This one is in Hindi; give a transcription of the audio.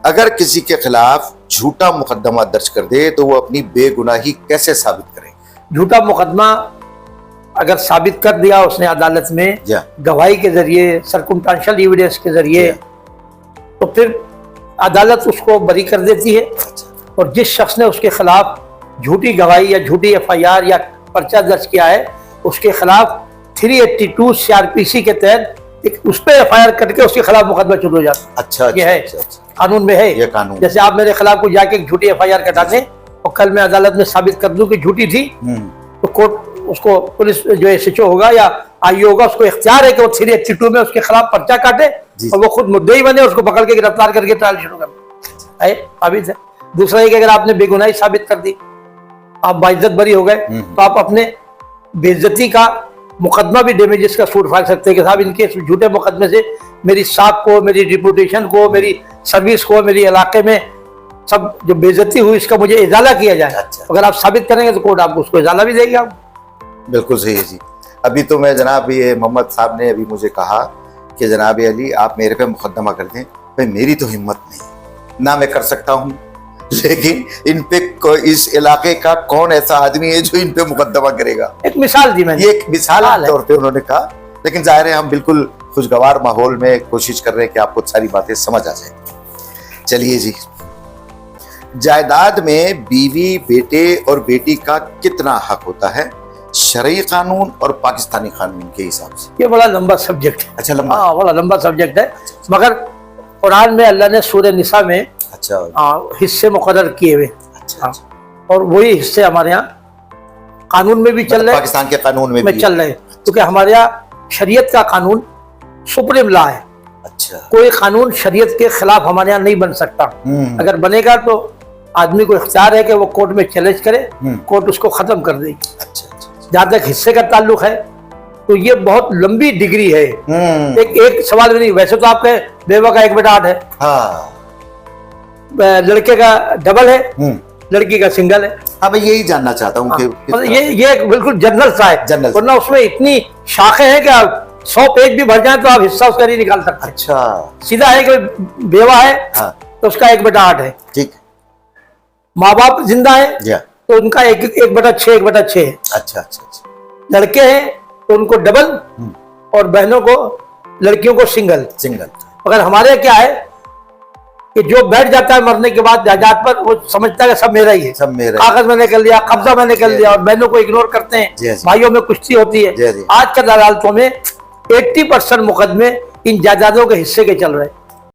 अगर किसी के खिलाफ झूठा मुकदमा दर्ज कर दे तो वो अपनी बेगुनाही कैसे साबित करे? झूठा मुकदमा अगर साबित कर दिया उसने अदालत में गवाही के जरिए, सर्कमस्टेंशियल एविडेंस के जरिए, तो फिर अदालत उसको बरी कर देती है। और जिस शख्स ने उसके खिलाफ झूठी गवाही या झूठी एफआईआर या पर्चा दर्ज किया है उसके खिलाफ 382 सीआरपीसी के तहत एक उस पर एफआईआर करके उसके खिलाफ मुकदमा शुरू हो जाता है। अच्छा, ये है, कानून में है ये कानून। जैसे आप मेरे खिलाफ को जाके झूठी एफआईआर कटा दें और कल मैं अदालत में साबित कर दूं कि झूठी थी, तो कोर्ट उसको, पुलिस जो एसएचओ होगा या आईओ होगा, उसको इख्तियार है कि वो 382 में उसके खिलाफ पर्चा काटे और वो खुद मुद्दई बने, उसको पकड़ के गिरफ्तार करके ट्रायल शुरू कर है। साबित है। दूसरा ये कि अगर आपने बेगुनाही साबित कर दी, आप बाइज्जत बरी हो गए, तो आप अपने बेइज्जती का मुकदमा भी डैमेजेस का सूट फाड़ सकते हैं कि साहब इनके झूठे मुकदमे से मेरी साख को, मेरी रिपुटेशन को, मेरी सर्विस को, मेरी इलाके में सब जो बेइज्जती हुई इसका मुझे इजाला किया जाए। अच्छा। अगर आप साबित करेंगे तो कोर्ट आपको उसको इजाला भी देगी। आप बिल्कुल सही है जी। अभी तो मैं जनाब ये मोहम्मद साहब ने अभी मुझे कहा कि जनाब अली आप मेरे पे मुकदमा कर दें, भाई मेरी तो हिम्मत नहीं ना, मैं कर सकता हूँ, लेकिन इन पे इस इलाके का कौन ऐसा आदमी है जो इन पे मुकदमा करेगा? एक मिसाल दी मैंने, ये एक मिसाल तौर पे उन्होंने कहा, लेकिन जाहिर है हम बिल्कुल खुशगवार माहौल में कोशिश कर रहे हैं कि आपको सारी बातें समझ आ जाए। चलिए जी, जायदाद में बीवी, बेटे और बेटी का कितना हक होता है शरई कानून और पाकिस्तानी कानून के हिसाब से? ये बड़ा लंबा सब्जेक्ट है। अच्छा, लंबा? हाँ, बड़ा लंबा सब्जेक्ट है, मगर कुरान में अल्लाह ने सूरह निसा में हिस्से मुकर्रर किए हुए। अच्छा। और वही हिस्से हमारे यहाँ कानून में भी चल रहे, पाकिस्तान के कानून में भी चल रहे, क्योंकि हमारे यहाँ शरीयत का कानून सुप्रीम लॉ है। अच्छा। कोई कानून शरीयत के खिलाफ हमारे यहाँ नहीं बन सकता। अगर बनेगा तो आदमी को इख्तियार है कि वो कोर्ट में चैलेंज करे, कोर्ट उसको खत्म कर देगी। अच्छा। जहाँ तक हिस्से का ताल्लुक है तो ये बहुत लंबी डिग्री है। एक सवाल भी नहीं। वैसे तो आपके बेवा का 1/8 है। हाँ। लड़के का डबल है, लड़की का सिंगल है। हाँ, मैं यही जानना चाहता हूँ कि ये बिल्कुल जनरल सा है, जनरल, वरना उसमें इतनी शाखें हैं कि 100 पेज भी भर जाए तो आप हिस्सा उसका नहीं निकाल सकते। अच्छा। सीधा है कि बेवा है तो उसका 1/8 है। ठीक। माँ बाप जिंदा है तो उनका 1/6 1/6 है। अच्छा। लड़के हैं तो उनको डबल और बहनों को, लड़कियों को सिंगल। अगर हमारे क्या है कि जो बैठ जाता है मरने के बाद जायदाद पर, वो समझता है सब मेरा ही है, सब मेरा, कागज मैंने कर लिया, कब्जा मैंने कर लिया, और बहनों को इग्नोर करते हैं। भाइयों में कुश्ती होती है। आज कल अदालतों में 80% मुकदमे इन जायदादों के हिस्से के चल रहे हैं।